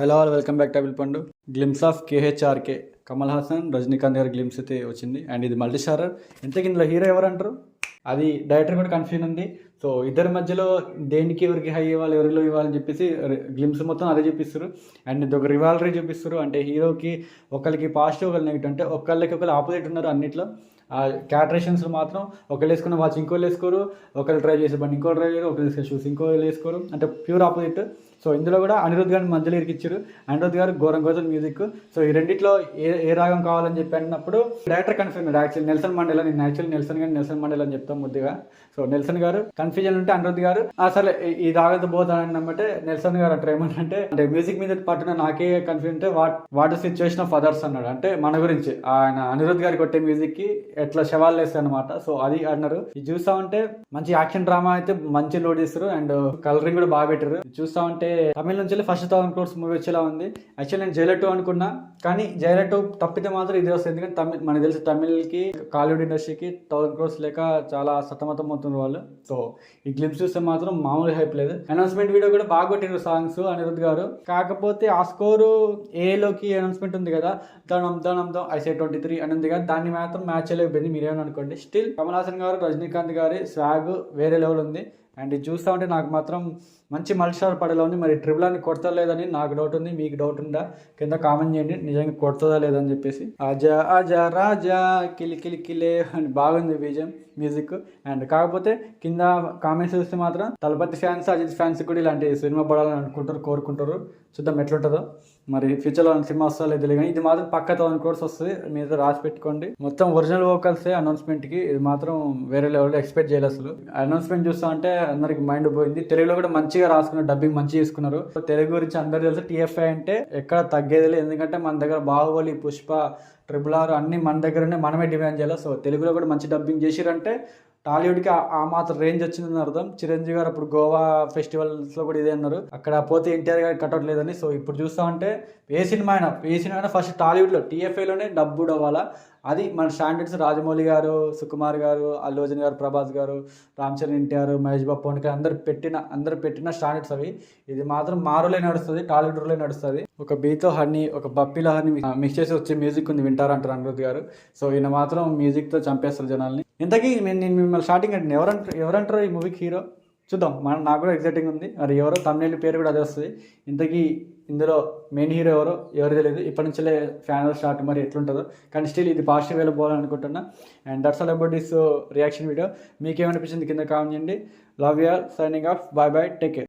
Hello all welcome back to Abel పండు. Glimpse of కేహెచ్ఆర్కే Kamal Haasan Rajinikanth గారి glimpse అయితే వచ్చింది. అండ్ ఇది మల్టీ స్టారర్. ఇంతకీ ఇందులో హీరో ఎవరు అంటారు? అది డైరెక్టర్ కూడా కన్ఫ్యూజన్ ఉంది. సో ఇద్దరి మధ్యలో దేనికి ఎవరికి హై ఇవ్వాలి, ఎవరిలో ఇవ్వాలని చెప్పేసి గ్లిమ్స్ మొత్తం అదే చూపిస్తారు. అండ్ ఇది ఒక రివాల్రీ చూపిస్తారు. అంటే హీరోకి ఒకరికి పాజిటివ్, ఒకరికి నెగిటివ్. అంటే ఒకళ్ళు ఆపోజిట్ ఉన్నారు అన్నిట్లో. క్యాటరేషన్స్లో మాత్రం ఒకళ్ళు వేసుకున్న వాచ్ ఇంకోళ్ళు వేసుకోరు, ఒకళ్ళు డ్రైవ్ చేసే బండి ఇంకో డ్రైవ్ చేయరు, ఒకళ్ళు వేసుకునే షూస్ ఇంకోళ్ళు వేసుకోరు. అంటే ప్యూర్ ఆపోజిట్. సో ఇందులో కూడా అనిరుద్ధ్ గారిని మధ్యలో ఇరికిచ్చారు. అనిరుద్ధ్ గారు ఘోరం మ్యూజిక్. సో ఈ రెండిట్లో ఏ రాగం కావాలని చెప్పి అన్నప్పుడు director confusion. Actually Nelson Mandela, నేను యాక్చువల్లీ నెల్సన్ మండేలా అని చెప్తాం ముద్దుగా. సో నెల్సన్ గారు కన్ఫ్యూజన్ ఉంటే అనిరుద్ధ్ గారు అసలు ఈ రాగంతో పోతానని నమ్మంటే నెల్సన్ గారు అంటారు ఏమంటే, అంటే మ్యూజిక్ మీద పట్టిన నాకే కన్ఫ్యూజన్ అంటే వాట్ సిచ్యువేషన్ ఆఫ్ అదర్స్ అన్నాడు. అంటే మన గురించి ఆయన అనిరుద్ధ్ గారు కొట్టే మ్యూజిక్ కి ఎట్లా శవాలు వేస్తాయి అనమాట. సో అది అన్నారు. ఇది చూస్తా ఉంటే మంచి యాక్షన్ డ్రామా అయితే మంచి లోడ్ చేస్తారు. అండ్ కలరింగ్ కూడా బాగా పెట్టారు. చూస్తా ఉంటే తమిళ నుంచి ఫస్ట్ 1000 crores మూవీ వచ్చేలా ఉంది. యాక్చువల్లీ నేను జైలర్ 2 అనుకున్నా, కానీ జైలర్ 2 తప్పితే మాత్రం ఇది వస్తుంది. ఎందుకంటే మనకు తెలిసి తమిళ్కి కాలీవుడ్ ఇండస్ట్రీకి 1000 crores లేక చాలా సతమతం అవుతున్నారు వాళ్ళు. సో ఈ క్లిప్స్ చూస్తే మాత్రం మామూలు హైప్ లేదు. అనౌన్స్మెంట్ వీడియో కూడా బాగా కొట్టినారు సాంగ్స్ అనిరుద్ధ్ గారు. కాకపోతే ఆ స్కోరు ఏలోకి అనౌన్స్మెంట్ ఉంది కదా, దణం ఐసే 23 అని ఉంది కదా, దాన్ని మాత్రం మ్యాచ్ అయిపోయింది. మీరేమని అనుకోండి. స్టిల్ కమల్ హాసన్ గారు, రజనీకాంత్ గారి స్వాగ్ వేరే లెవెల్ ఉంది. అండ్ ఇది చూస్తూ ఉంటే నాకు మాత్రం మంచి మల్టీస్టార్ పడేలా ఉంది. మరి ట్రిపుల్ అని కొడతా లేదని నాకు డౌట్ ఉంది. మీకు డౌట్ ఉందా కింద కామెంట్ చేయండి, నిజంగా కొడుతుందా లేదని చెప్పేసి. ఆజా ఆజా రాజా కిలే అని బాగుంది బీజం మ్యూజిక్. అండ్ కాకపోతే కింద కామెంట్స్ చూస్తే మాత్రం తలపతి ఫ్యాన్స్, అజిత్ ఫ్యాన్స్ కూడా ఇలాంటి సినిమా పడాలని అనుకుంటారు, కోరుకుంటారు. చూద్దాం ఎట్లుంటుందో. మరి ఫ్యూచర్లో సినిమా వస్తా లేదు కానీ ఇది మాత్రం పక్క 1000 crores వస్తుంది. మీరు రాసి పెట్టుకోండి. మొత్తం ఒరిజినల్ వోకల్సే అనౌన్స్మెంట్కి. ఇది మాత్రం వేరే లెవెల్లో ఎక్స్పెక్ట్ చేయాలి. అసలు అనౌన్స్మెంట్ చూస్తా అంటే అందరికి మైండ్ పోయింది. తెలుగులో కూడా మంచిగా రాసుకున్నారు, డబ్బింగ్ మంచిగా చేసుకున్నారు. తెలుగు గురించి అందరూ తెలుసు. టీఎఫ్ఐ అంటే ఎక్కడ తగ్గేది. ఎందుకంటే మన దగ్గర బాహుబలి, పుష్ప, RRR అన్ని మన దగ్గరనే మనమే డిమాండ్ చేయాలి. సో తెలుగులో కూడా మంచి డబ్బింగ్ చేసిరంటే టాలీవుడ్కి ఆ మాత్రం రేంజ్ వచ్చిందని అర్థం. చిరంజీవి గారు అప్పుడు గోవా ఫెస్టివల్స్లో కూడా ఇదే అన్నారు, అక్కడ పోతే ఎన్టీఆర్ గారికి కట్అవుట్ లేదని. సో ఇప్పుడు చూస్తా ఉంటే ఏ సినిమా అయినా ఫస్ట్ టాలీవుడ్లో టీఎఫ్ఐలోనే డబ్బుడ్ అవ్వాలా. అది మన స్టాండర్డ్స్. రాజమౌళి గారు, సుకుమార్ గారు, అల్లు అర్జున్ గారు, ప్రభాస్ గారు, రామ్ చరణ్, ఎన్టీఆర్, మహేష్ బాబు, పవన్ కళ్యాణ్ అందరు పెట్టిన స్టాండర్డ్స్ అవి. ఇది మాత్రం మారులే నడుస్తుంది, టాలీవుడ్ రోలే నడుస్తుంది. ఒక బీతో హనీ, ఒక బప్పిలో హనీ మిక్స్ చేసి వచ్చే మ్యూజిక్ ఉంది, వింటారంటారు అనిరుద్ధ్ గారు. సో ఈయన మాత్రం మ్యూజిక్తో చంపేస్తారు జనాల్ని. ఇంతకీ నేను మిమ్మల్ని స్టార్టింగ్ అంటే ఎవరంటారు ఈ మూవీకి హీరో? చూద్దాం. నాకు కూడా ఎగ్జైటింగ్ ఉంది. మరి ఎవరో తమిళ పేరు కూడా అదే వస్తుంది. ఇంతకీ ఇందులో మెయిన్ హీరో ఎవరు తెలియదు. ఇప్పటి నుంచే ఫ్యాన్ స్టార్ట్, మరి ఎట్లుంటుందో. కానీ స్టిల్ ఇది పాజిటివ్ వేలో పోవాలనుకుంటున్నా. And that's all about this reaction video. మీకేమనిపించింది కింద కామెంట్ చేయండి. Love you all. Signing off. Bye bye. Take care.